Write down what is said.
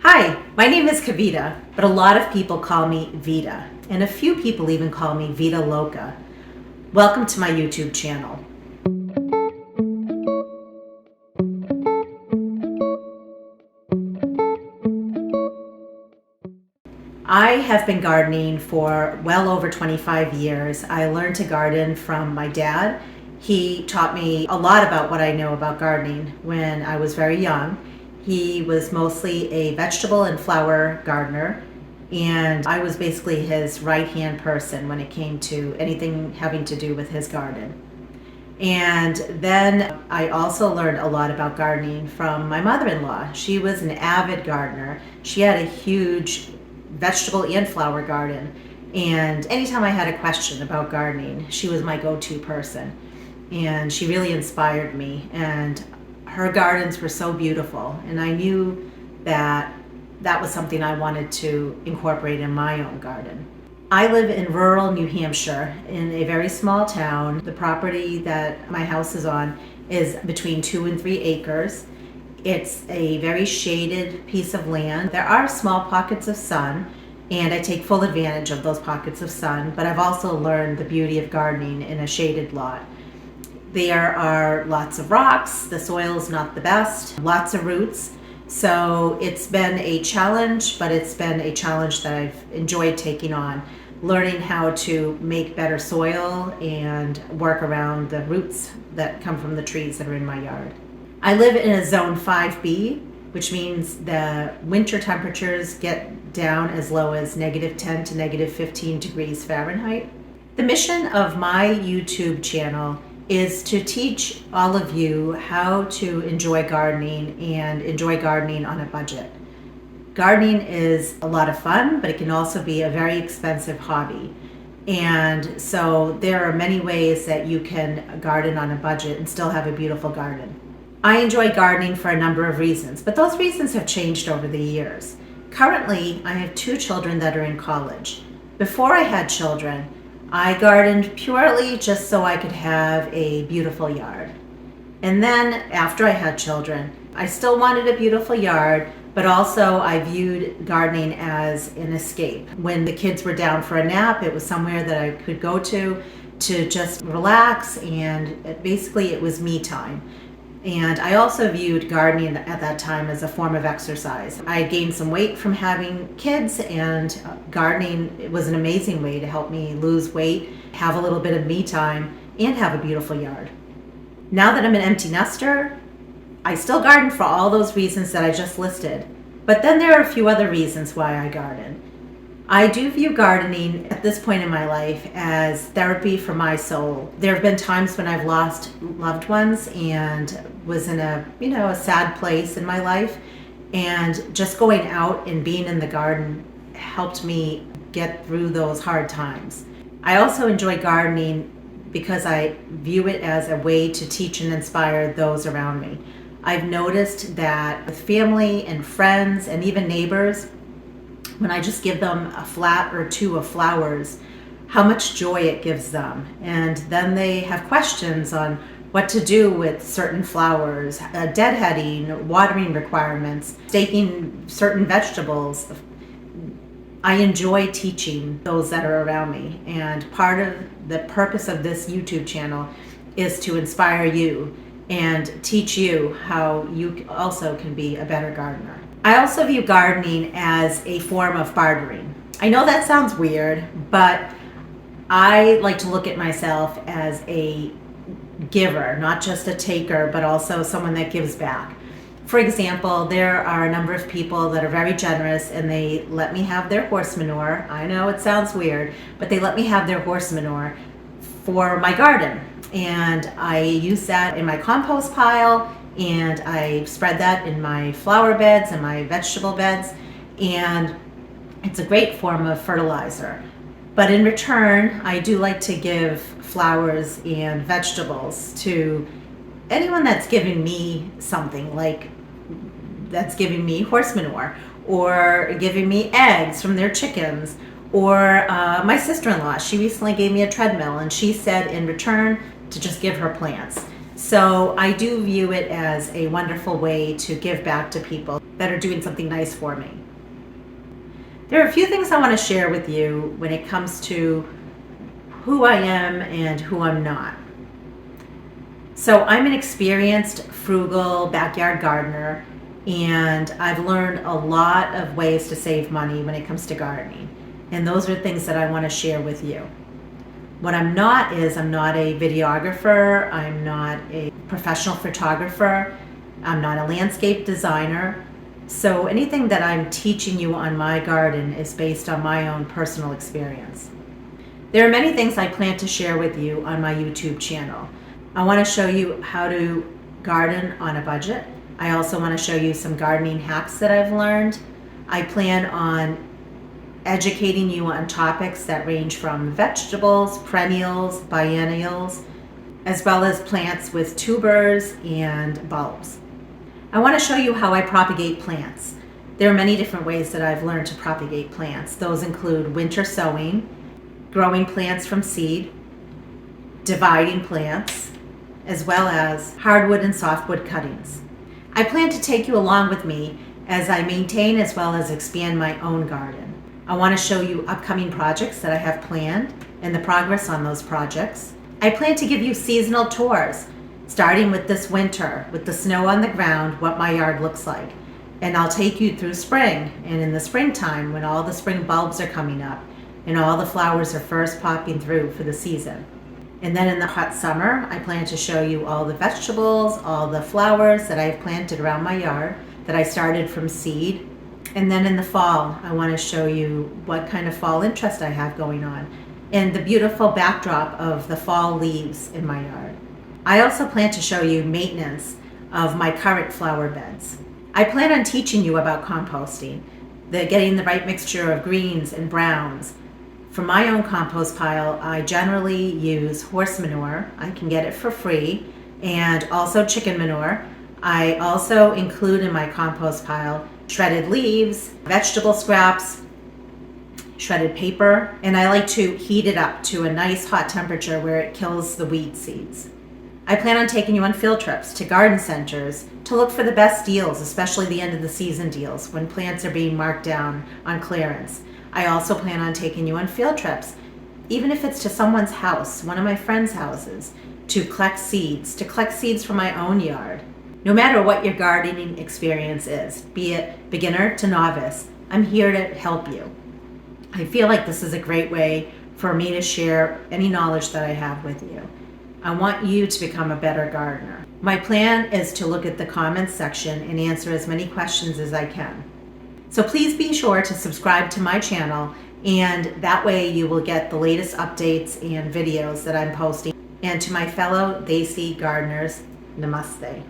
Hi, my name is Kavita, but a lot of people call me Vita, and a few people even call me Vita Loca. Welcome to my YouTube channel. I have been gardening for well over 25 years. I learned to garden from my dad. He taught me a lot about what I know about gardening when I was very young. He was mostly a vegetable and flower gardener, and I was basically his right-hand person when it came to anything having to do with his garden. And then I also learned a lot about gardening from my mother-in-law. She was an avid gardener. She had a huge vegetable and flower garden. And anytime I had a question about gardening, she was my go-to person. And she really inspired me. And her gardens were so beautiful. And I knew that that was something I wanted to incorporate in my own garden. I live in rural New Hampshire in a very small town. The property that my house is on is between 2 and 3 acres. It's a very shaded piece of land. There are small pockets of sun, and I take full advantage of those pockets of sun, but I've also learned the beauty of gardening in a shaded lot. There are lots of rocks, the soil is not the best, lots of roots. So it's been a challenge, but it's been a challenge that I've enjoyed taking on, learning how to make better soil and work around the roots that come from the trees that are in my yard. I live in a zone 5B, which means the winter temperatures get down as low as -10 to -15 degrees Fahrenheit. The mission of my YouTube channel is to teach all of you how to enjoy gardening and enjoy gardening on a budget. Gardening is a lot of fun, but it can also be a very expensive hobby. And so there are many ways that you can garden on a budget and still have a beautiful garden. I enjoy gardening for a number of reasons, but those reasons have changed over the years. Currently, I have 2 children that are in college. Before I had children, I gardened purely just so I could have a beautiful yard. And then after I had children, I still wanted a beautiful yard, but also I viewed gardening as an escape. When the kids were down for a nap, it was somewhere that I could go to just relax, and basically it was me time. And I also viewed gardening at that time as a form of exercise. I gained some weight from having kids, and gardening was an amazing way to help me lose weight, have a little bit of me time, and have a beautiful yard. Now that I'm an empty nester, I still garden for all those reasons that I just listed. But then there are a few other reasons why I garden. I do view gardening at this point in my life as therapy for my soul. There have been times when I've lost loved ones and was in a sad place in my life, and just going out and being in the garden helped me get through those hard times. I also enjoy gardening because I view it as a way to teach and inspire those around me. I've noticed that with family and friends and even neighbors, when I just give them a flat or 2 of flowers, how much joy it gives them. And then they have questions on what to do with certain flowers, deadheading, watering requirements, staking certain vegetables. I enjoy teaching those that are around me. And part of the purpose of this YouTube channel is to inspire you and teach you how you also can be a better gardener. I also view gardening as a form of bartering. I know that sounds weird, but I like to look at myself as a giver, not just a taker, but also someone that gives back. For example, there are a number of people that are very generous, and they let me have their horse manure. I know it sounds weird, but they let me have their horse manure for my garden. And I use that in my compost pile, and I spread that in my flower beds and my vegetable beds, and it's a great form of fertilizer. But in return, I do like to give flowers and vegetables to anyone that's giving me something, like that's giving me horse manure or giving me eggs from their chickens. Or my sister-in-law, she recently gave me a treadmill, and she said in return to just give her plants. So I do view it as a wonderful way to give back to people that are doing something nice for me. There are a few things I want to share with you when it comes to who I am and who I'm not. So I'm an experienced frugal backyard gardener, and I've learned a lot of ways to save money when it comes to gardening. And those are things that I want to share with you. What I'm not is I'm not a videographer, I'm not a professional photographer, I'm not a landscape designer. So anything that I'm teaching you on my garden is based on my own personal experience. There are many things I plan to share with you on my YouTube channel. I want to show you how to garden on a budget. I also want to show you some gardening hacks that I've learned. I plan on educating you on topics that range from vegetables, perennials, biennials, as well as plants with tubers and bulbs. I want to show you how I propagate plants. There are many different ways that I've learned to propagate plants. Those include winter sowing, growing plants from seed, dividing plants, as well as hardwood and softwood cuttings. I plan to take you along with me as I maintain as well as expand my own garden. I want to show you upcoming projects that I have planned and the progress on those projects. I plan to give you seasonal tours, starting with this winter, with the snow on the ground, what my yard looks like. And I'll take you through spring, and in the springtime when all the spring bulbs are coming up and all the flowers are first popping through for the season. And then in the hot summer, I plan to show you all the vegetables, all the flowers that I've planted around my yard that I started from seed. And then in the fall, I want to show you what kind of fall interest I have going on and the beautiful backdrop of the fall leaves in my yard. I also plan to show you maintenance of my current flower beds. I plan on teaching you about composting, getting the right mixture of greens and browns. For my own compost pile, I generally use horse manure. I can get it for free, and also chicken manure. I also include in my compost pile shredded leaves, vegetable scraps, shredded paper, and I like to heat it up to a nice hot temperature where it kills the weed seeds. I plan on taking you on field trips to garden centers to look for the best deals, especially the end of the season deals when plants are being marked down on clearance. I also plan on taking you on field trips, even if it's to someone's house, one of my friends' houses, to collect seeds from my own yard. No matter what your gardening experience is, be it beginner to novice, I'm here to help you. I feel like this is a great way for me to share any knowledge that I have with you. I want you to become a better gardener. My plan is to look at the comments section and answer as many questions as I can. So please be sure to subscribe to my channel, and that way you will get the latest updates and videos that I'm posting. And to my fellow Desi gardeners, namaste.